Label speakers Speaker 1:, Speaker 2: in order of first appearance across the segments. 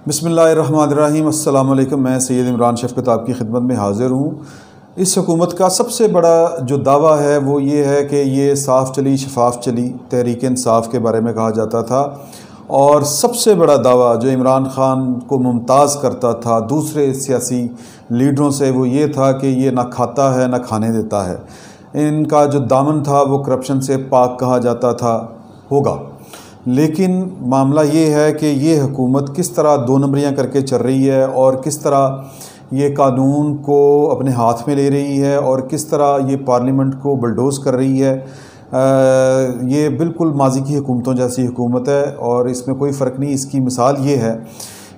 Speaker 1: बिस्मिल्लाहिर्रहमानिर्रहीम। अस्सलाम वालेकुम। मैं सैयद इमरान शफ़क़त आपकी खिदमत में हाज़िर हूँ। इस हुकूमत का सबसे बड़ा जो दावा है वो ये है कि ये साफ़ चली शफाफ चली, तहरीक इंसाफ के बारे में कहा जाता था। और सबसे बड़ा दावा जो इमरान ख़ान को मुमताज़ करता था दूसरे सियासी लीडरों से वो ये था कि ये ना खाता है ना खाने देता है। इनका जो दामन था वो करप्शन से पाक कहा जाता था होगा। लेकिन मामला ये है कि ये हुकूमत किस तरह दो नंबरियाँ करके चल रही है और किस तरह ये कानून को अपने हाथ में ले रही है और किस तरह ये पार्लियामेंट को बुलडोज़ कर रही है। ये बिल्कुल माजी की हुकूमतों जैसी हुकूमत है और इसमें कोई फ़र्क नहीं। इसकी मिसाल ये है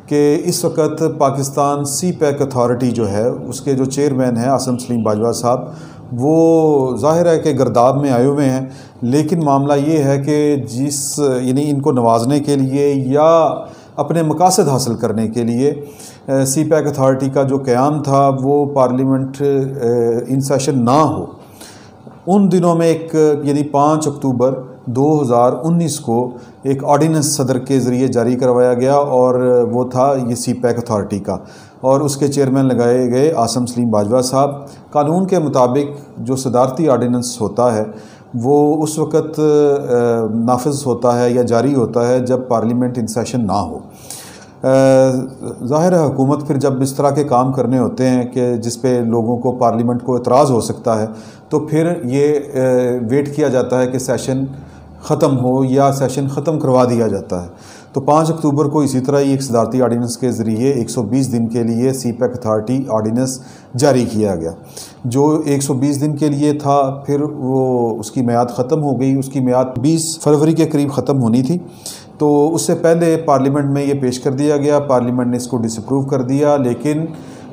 Speaker 1: कि इस वक्त पाकिस्तान सी पैक अथॉरिटी जो है उसके जो चेयरमैन हैं आसिम सलीम बाजवा साहब, वो ज़ाहिर है कि गर्दाब में आए हुए हैं। लेकिन मामला ये है कि यानी इनको नवाजने के लिए या अपने मकासद हासिल करने के लिए सी पैक अथॉरिटी का जो क़याम था वो पार्लियामेंट इन सेशन ना हो, उन दिनों में एक यानी 5 अक्टूबर 2019 को एक ऑर्डिनेंस सदर के ज़रिए जारी करवाया गया और वो था ये सी पैक अथॉरिटी का और उसके चेयरमैन लगाए गए आसिम सलीम बाजवा साहब। कानून के मुताबिक जो सदारती ऑर्डिनेंस होता है वो उस वक़्त नाफिज होता है या जारी होता है जब पार्लियामेंट इन सेशन ना हो। ज़ाहिर है हुकूमत फिर जब इस तरह के काम करने होते हैं कि जिस पे लोगों को पार्लियामेंट को एतराज़ हो सकता है तो फिर ये वेट किया जाता है कि सेशन ख़त्म हो या सेशन ख़त्म करवा दिया जाता है। तो 5 अक्टूबर को इसी तरह ही एक सदारती ऑर्डिनेंस के ज़रिए 120 दिन के लिए सी पैक अथॉरिटी ऑर्डिनेंस जारी किया गया जो 120 दिन के लिए था। फिर वो उसकी मियाद ख़त्म हो गई, उसकी मियाद 20 फरवरी के करीब ख़त्म होनी थी। तो उससे पहले पार्लियामेंट में ये पेश कर दिया गया, पार्लियामेंट ने इसको डिसअप्रूव कर दिया, लेकिन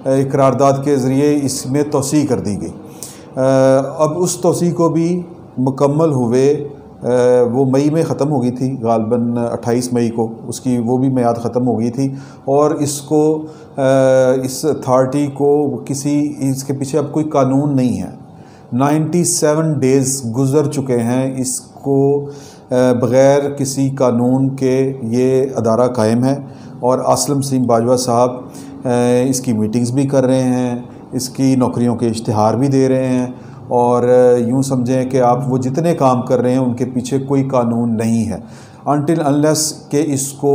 Speaker 1: करारदाद के ज़रिए इसमें तौसीह कर दी गई। अब उस तौसीह को भी मुकम्मल हुए वो मई में ख़त्म हो गई थी, गालबन 28 मई को उसकी वो भी मियाद ख़त्म हो गई थी। और इसको इस अथॉरिटी को इसके पीछे अब कोई कानून नहीं है। 97 डेज़ गुज़र चुके हैं इसको बग़ैर किसी कानून के ये अदारा कायम है और आसिम सलीम बाजवा साहब इसकी मीटिंग्स भी कर रहे हैं, इसकी नौकरियों के इश्तिहार भी दे रहे हैं और यूँ समझें कि आप वो जितने काम कर रहे हैं उनके पीछे कोई कानून नहीं है अनटिल अनलेस कि इसको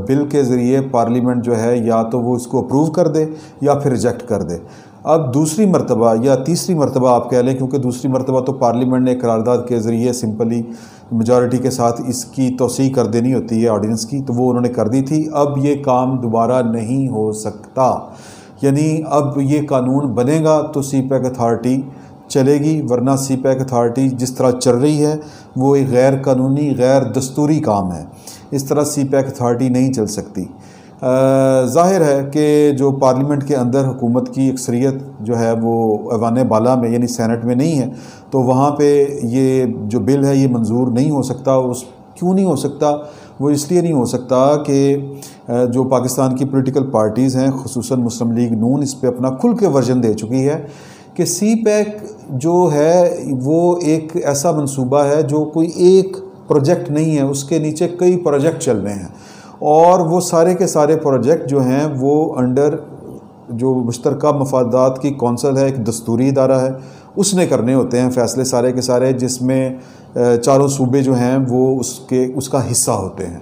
Speaker 1: बिल के ज़रिए पार्लियामेंट जो है या तो वो इसको अप्रूव कर दे या फिर रिजेक्ट कर दे। अब दूसरी मरतबा या तीसरी मरतबा आप कह लें, क्योंकि दूसरी मरतबा तो पार्लियामेंट ने करारदाद के ज़रिए सिंपली मेजॉरिटी के साथ इसकी तौसीह कर देनी होती है ऑर्डिनेंस की, तो वो उन्होंने कर दी थी। अब ये काम दोबारा नहीं हो सकता, यानी अब ये कानून बनेगा तो सी पैक अथॉरिटी चलेगी, वरना सी पैक अथॉरिटी जिस तरह चल रही है वो एक गैर कानूनी गैर दस्तूरी काम है। इस तरह सी पैक अथॉरिटी नहीं चल सकती। ज़ाहिर है कि जो पार्लियामेंट के अंदर हुकूमत की अक्सरियत जो है वो ऐवान बाला में यानी सेनेट में नहीं है, तो वहाँ पे ये जो बिल है ये मंजूर नहीं हो सकता। क्यों नहीं हो सकता? वो इसलिए नहीं हो सकता कि जो पाकिस्तान की पॉलिटिकल पार्टीज़ हैं, खुसूसन मुस्लिम लीग नून, इस पर अपना खुल के वर्जन दे चुकी है कि सी पैक जो है वो एक ऐसा मंसूबा है जो कोई एक प्रोजेक्ट नहीं है, उसके नीचे कई प्रोजेक्ट चल रहे हैं और वो सारे के सारे प्रोजेक्ट जो हैं वो अंडर जो मुश्तरका मफादात की कौंसल है, एक दस्तूरी इदारा है, उसने करने होते हैं फ़ैसले सारे के सारे, जिसमें चारों सूबे जो हैं वो उसका हिस्सा होते हैं।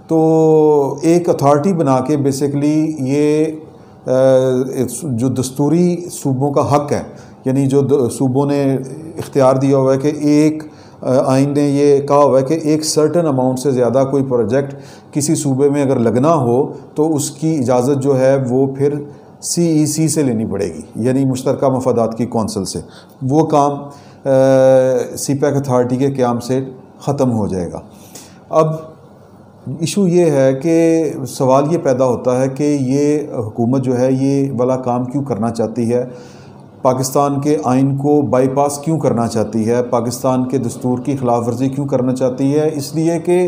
Speaker 1: तो एक अथॉरिटी बना के बेसिकली ये जो दस्तूरी सूबों का हक़ है, यानी जो सूबों ने इख्तियार दिया हुआ है कि एक आइन ने ये कहा हुआ है कि एक सर्टन अमाउंट से ज़्यादा कोई प्रोजेक्ट किसी सूबे में अगर लगना हो तो उसकी इजाज़त जो है वो फिर CEC से लेनी पड़ेगी, यानी मुश्तरका मफादात की कौंसल से। वो काम सी पैक अथॉरिटी के क़याम से ख़त्म हो जाएगा। अब इशू ये है कि सवाल ये पैदा होता है कि ये हुकूमत जो है ये वाला काम क्यों करना चाहती है, पाकिस्तान के आइन को बाईपास क्यों करना चाहती है, पाकिस्तान के दस्तूर की खिलाफ वर्जी क्यों करना चाहती है? इसलिए कि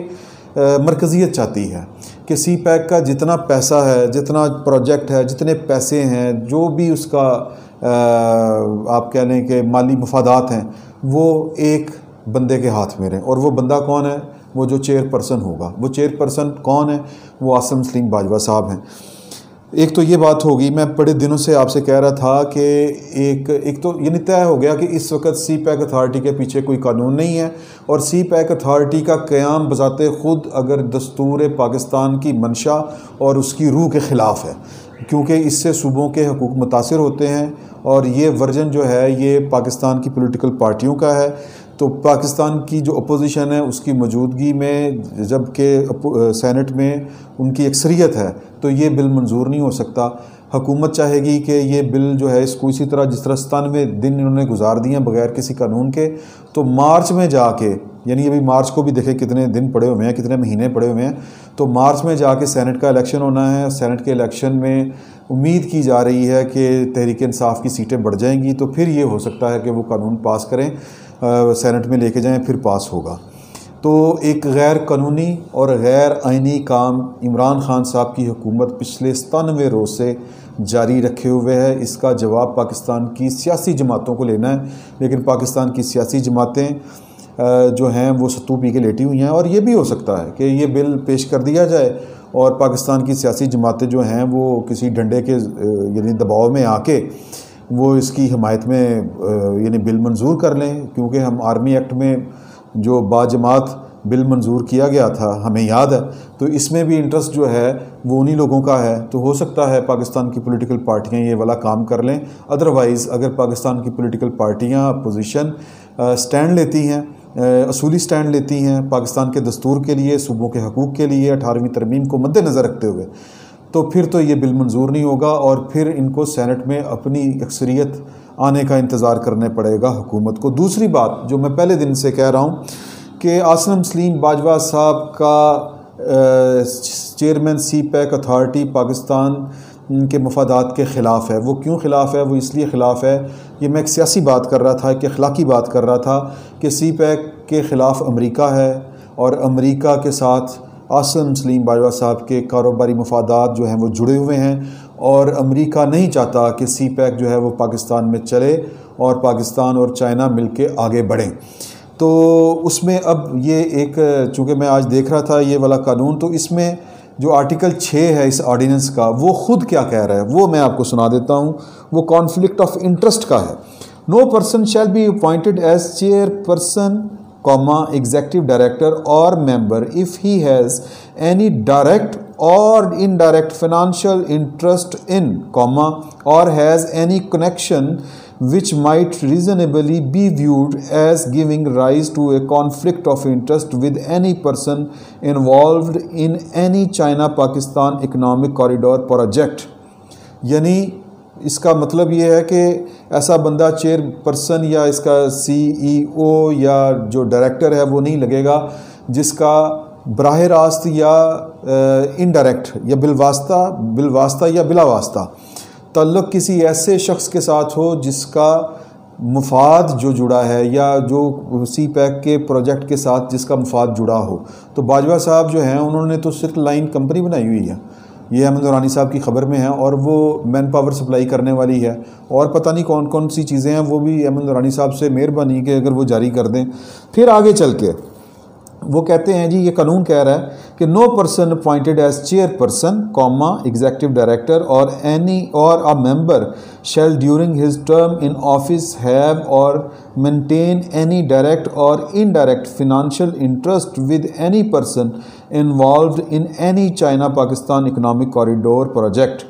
Speaker 1: मरकज़ियत चाहती है कि सी पैक का जितना पैसा है, जितना प्रोजेक्ट है, जितने पैसे हैं, जो भी उसका आप कह लें कि माली मफादात हैं, वो एक बंदे के हाथ में रहें। और वो बंदा कौन है? वो जो चेयरपर्सन होगा। वो चेयरपर्सन कौन है? वो आसिम सलीम बाजवा साहब हैं। एक तो ये बात होगी, मैं बड़े दिनों से आपसे कह रहा था कि एक तो ये तय हो गया कि इस वक्त सी पैक अथॉरिटी के पीछे कोई कानून नहीं है, और सी पैक अथॉरिटी का क़याम बज़ाते ख़ुद अगर दस्तूर पाकिस्तान की मंशा और उसकी रूह के ख़िलाफ़ है, क्योंकि इससे सूबों के हकूक़ मुतासिर होते हैं, और ये वर्जन जो है ये पाकिस्तान की पॉलिटिकल पार्टियों का है। तो पाकिस्तान की जो अपोजिशन है उसकी मौजूदगी में जबकि सेनेट में उनकी अक्सरियत है, तो ये बिल मंजूर नहीं हो सकता। हुकूमत चाहेगी कि ये बिल जो है इसको इसी तरह जिस तरह 97 दिन इन्होंने गुजार दिए हैं बग़ैर किसी कानून के, तो मार्च में जाके, यानी अभी मार्च को भी देखें कितने दिन पड़े हुए हैं, कितने महीने पड़े हुए हैं, तो मार्च में जाके सेनेट का इलेक्शन होना है। सेनेट के इलेक्शन में उम्मीद की जा रही है कि तहरीक इंसाफ की सीटें बढ़ जाएंगी, तो फिर ये हो सकता है कि वो कानून पास करें, सेनेट में लेके जाएं, फिर पास होगा। तो एक गैर कानूनी और गैर आइनी काम इमरान खान साहब की हुकूमत पिछले 97 रोज़ से जारी रखे हुए है। इसका जवाब पाकिस्तान की सियासी जमातों को लेना है, लेकिन पाकिस्तान की सियासी जमातें जो हैं वो सत्तू पी के लेटी हुई हैं। और ये भी हो सकता है कि ये बिल पेश कर दिया जाए और पाकिस्तान की सियासी जमातें जो हैं वो किसी डंडे के यानी दबाव में आके वो इसकी हिमायत में यानी बिल मंजूर कर लें, क्योंकि हम आर्मी एक्ट में जो बाजमात बिल मंजूर किया गया था हमें याद है, तो इसमें भी इंटरेस्ट जो है वो उन्हीं लोगों का है। तो हो सकता है पाकिस्तान की पॉलिटिकल पार्टियां ये वाला काम कर लें। अदरवाइज़ अगर पाकिस्तान की पॉलिटिकल पार्टियां पोजीशन स्टैंड लेती हैं, असूली स्टैंड लेती हैं पाकिस्तान के दस्तूर के लिए, सूबों के हकूक़ के लिए, 18वीं तरमीम को मद्देनज़र रखते हुए, तो फिर तो ये बिल मंजूर नहीं होगा और फिर इनको सेनेट में अपनी अक्सरियत आने का इंतज़ार करने पड़ेगा हुकूमत को। दूसरी बात जो मैं पहले दिन से कह रहा हूँ कि आसिम सलीम बाजवा साहब का chairman C pack authority Pakistan के मफादात के ख़िलाफ़ है। वो क्यों ख़िलाफ़ है? वो इसलिए ख़िलाफ़ है, ये मैं एक सियासी बात कर रहा था, कि अखलाकी बात कर रहा था कि सी पैक के ख़िलाफ़ अमेरिका है और अमेरिका के साथ आसिम सलीम बाजवा साहब के कारोबारी मफादात जो हैं वो जुड़े हुए हैं, और अमेरिका नहीं चाहता कि सी पैक जो है वो पाकिस्तान में चले और पाकिस्तान और चाइना मिलके आगे बढ़ें। तो उसमें अब ये एक, चूँकि मैं आज देख रहा था ये वाला कानून, तो इसमें जो आर्टिकल 6 है इस ऑर्डिनेंस का, वो ख़ुद क्या कह रहा है वो मैं आपको सुना देता हूँ। वो कॉन्फ्लिक्ट ऑफ इंटरेस्ट का है। No person shall be appointed as chairperson, executive director or member if he has any direct or indirect financial interest in, or has any connection which might reasonably be viewed as giving rise to a conflict of interest with any person involved in any China-Pakistan economic corridor project। यानी इसका मतलब ये है कि ऐसा बंदा chairperson या इसका CEO या जो डायरेक्टर है वो नहीं लगेगा जिसका बराह रास्त या इनडायरेक्ट या बिलवास्ता या बिलावास्ता ताल्लुक़ किसी ऐसे शख्स के साथ हो जिसका मुफाद जो जुड़ा है या जो सी पैक के प्रोजेक्ट के साथ जिसका मुफाद जुड़ा हो। तो बाजवा साहब जो हैं उन्होंने तो सिर्फ लाइन कंपनी बनाई हुई है, ये अहमद नूरानी साहब की ख़बर में है, और वो मैन पावर सप्लाई करने वाली है, और पता नहीं कौन कौन सी चीज़ें हैं। वो भी अहमद नूरानी साहब से मेहरबानी कि अगर वो जारी कर दें। फिर आगे चल के वो कहते हैं जी, ये कानून कह रहा है कि no person appointed as chairperson, executive director or any or a member shall during his term in office have or maintain any direct or indirect financial interest with any person involved in any China-Pakistan economic corridor project.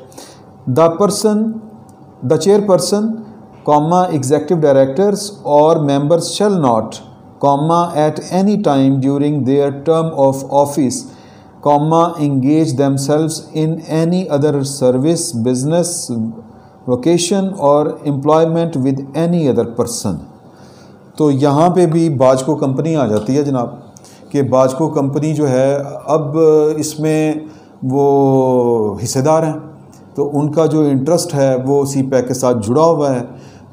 Speaker 1: The chairperson, executive directors or members shall not, at any time during their term of office, engage themselves in any other service, business, vocation or employment with any other person। तो यहाँ पे भी बाजको company आ जाती है जनाब, कि बाजको company जो है अब इसमें वो हिस्सेदार हैं, तो उनका जो इंटरेस्ट है वो सी पैक के साथ जुड़ा हुआ है।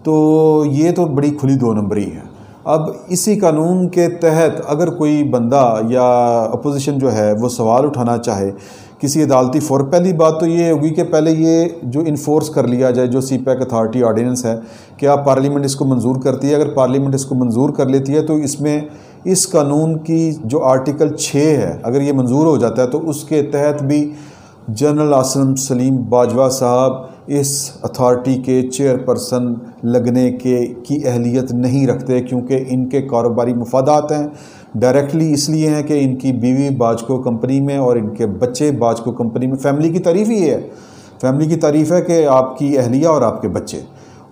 Speaker 1: तो ये तो बड़ी खुली 2 नंबरी है। अब इसी कानून के तहत अगर कोई बंदा या अपोजिशन जो है वो सवाल उठाना चाहे किसी अदालती फ़ोर, पहली बात तो ये होगी कि पहले ये जो इन्फोर्स कर लिया जाए जो सी पैक अथॉरिटी ऑर्डिनेंस है, कि आप पार्लियामेंट इसको मंजूर करती है। अगर पार्लियामेंट इसको मंजूर कर लेती है तो इसमें इस कानून की जो आर्टिकल 6 है, अगर ये मंजूर हो जाता है तो उसके तहत भी जनरल आसिम सलीम बाजवा साहब इस अथॉरिटी के चेयरपर्सन लगने की अहलियत नहीं रखते, क्योंकि इनके कारोबारी मफादात हैं डायरेक्टली इसलिए हैं कि इनकी बीवी बाजको कंपनी में और इनके बच्चे बाजको कंपनी में। फैमिली की तारीफ़ ही है, फैमिली की तारीफ़ है कि आपकी अहलिया और आपके बच्चे,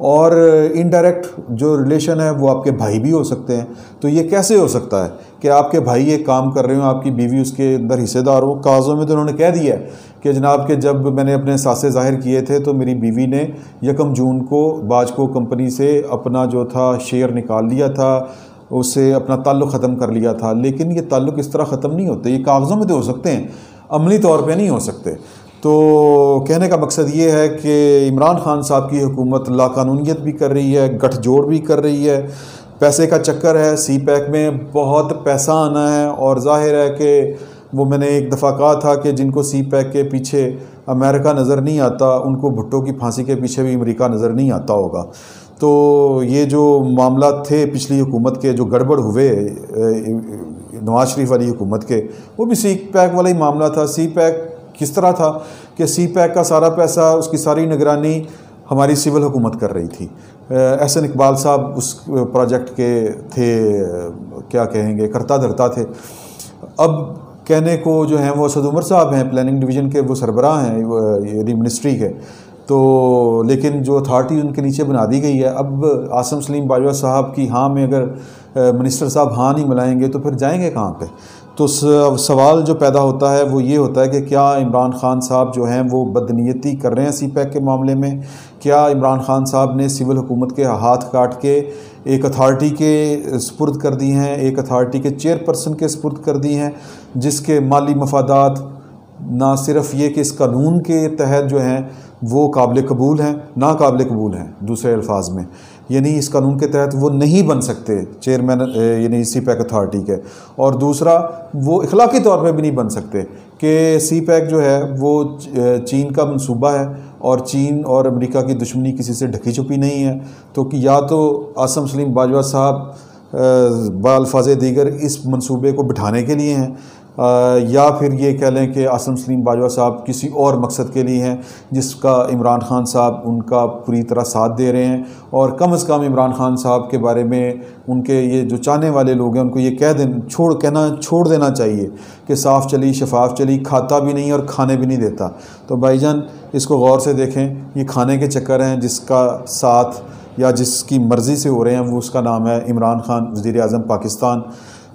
Speaker 1: और इनडायरेक्ट जो रिलेशन है वो आपके भाई भी हो सकते हैं। तो ये कैसे हो सकता है कि आपके भाई ये काम कर रहे हो, आपकी बीवी उसके अंदर हिस्सेदार हो? कागज़ों में तो उन्होंने कह दिया है कि जनाब के जब मैंने अपने सासे ज़ाहिर किए थे तो मेरी बीवी ने 1 जून को बाजको कंपनी से अपना जो था शेयर निकाल लिया था, उससे अपना ताल्लुक़ ख़त्म कर लिया था। लेकिन ये ताल्लुक़ इस तरह ख़त्म नहीं होते, ये कागज़ों में तो हो सकते हैं, अमली तौर पे नहीं हो सकते। तो कहने का मकसद ये है कि इमरान खान साहब की हुकूमत लाकानूनियत भी कर रही है, गठजोड़ भी कर रही है, पैसे का चक्कर है, सी पैक में बहुत पैसा आना है। और ज़ाहिर है कि वो मैंने एक दफ़ा कहा था कि जिनको सी पैक के पीछे अमेरिका नज़र नहीं आता, उनको भुट्टो की फांसी के पीछे भी अमेरिका नज़र नहीं आता होगा। तो ये जो मामला थे पिछली हुकूमत के, जो गड़बड़ हुए नवाज शरीफ वाली हुकूमत के, वो भी सी पैक वाला ही मामला था। सी पैक किस तरह था कि सी पैक का सारा पैसा, उसकी सारी निगरानी हमारी सिविल हुकूमत कर रही थी। एहसन इकबाल साहब उस प्रोजेक्ट के थे, क्या कहेंगे, करता धरता थे। अब कहने को जो हैं वो असद उमर साहब हैं, प्लानिंग डिवीज़न के वो सरबराह हैं ये मिनिस्ट्री के, तो लेकिन जो अथॉरिटी उनके नीचे बना दी गई है। अब आसिम सलीम बाजवा साहब की हाँ में अगर मिनिस्टर साहब हाँ नहीं मिलाएंगे तो फिर जाएंगे कहाँ पे? तो सवाल जो पैदा होता है वो ये होता है कि क्या इमरान खान साहब जो हैं वो बदनीयती कर रहे हैं सी पैक के मामले में? क्या इमरान खान साहब ने सिविल हुकूमत के हाथ काट के एक अथॉरिटी के स्पुर्द कर दी हैं, एक अथॉरिटी के चेयरपर्सन के स्पुर्द कर दी हैं, जिसके माली मफादात ना सिर्फ ये कि इस कानून के तहत जो हैं वो काबिल कबूल हैं, ना काबिल कबूल हैं दूसरे अल्फाज में, यानी इस कानून के तहत वो नहीं बन सकते चेयरमैन यानी सी पैक अथॉरिटी के। और दूसरा, वो इखलाकी तौर पे भी नहीं बन सकते कि सी पैक जो है वो चीन का मंसूबा है और चीन और अमेरिका की दुश्मनी किसी से ढकी छुपी नहीं है। तो कि या तो आसिम सलीम बाजवा साहब बाल्फाज़ दीगर इस मंसूबे को बिठाने के लिए हैं, या फिर ये कह लें कि आसिम सलीम बाजवा साहब किसी और मकसद के लिए हैं जिसका इमरान खान साहब उनका पूरी तरह साथ दे रहे हैं। और कम से कम इमरान खान साहब के बारे में उनके ये जो चाहने वाले लोग हैं उनको ये कहना छोड़ देना चाहिए कि साफ़ चली शफाफ चली, खाता भी नहीं और खाने भी नहीं देता। तो भाईजान इसको गौर से देखें, ये खाने के चक्कर हैं जिसका साथ या जिसकी मर्ज़ी से हो रहे हैं, वो उसका नाम है इमरान खान वज़ीर आज़म पाकिस्तान।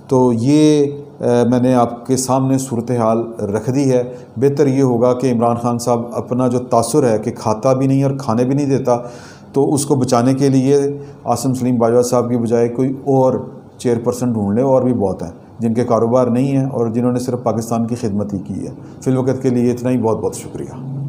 Speaker 1: तो ये मैंने आपके सामने सूरत हाल रख दी है। बेहतर ये होगा कि इमरान खान साहब अपना जो तासुर है कि खाता भी नहीं और खाने भी नहीं देता, तो उसको बचाने के लिए आसिम सलीम बाजवा साहब की बजाय कोई और चेयरपर्सन ढूंढ ले। और भी बहुत हैं जिनके कारोबार नहीं हैं और जिन्होंने सिर्फ पाकिस्तान की खिदमत ही की है। फिलवक़्त के लिए इतना ही, बहुत बहुत शुक्रिया।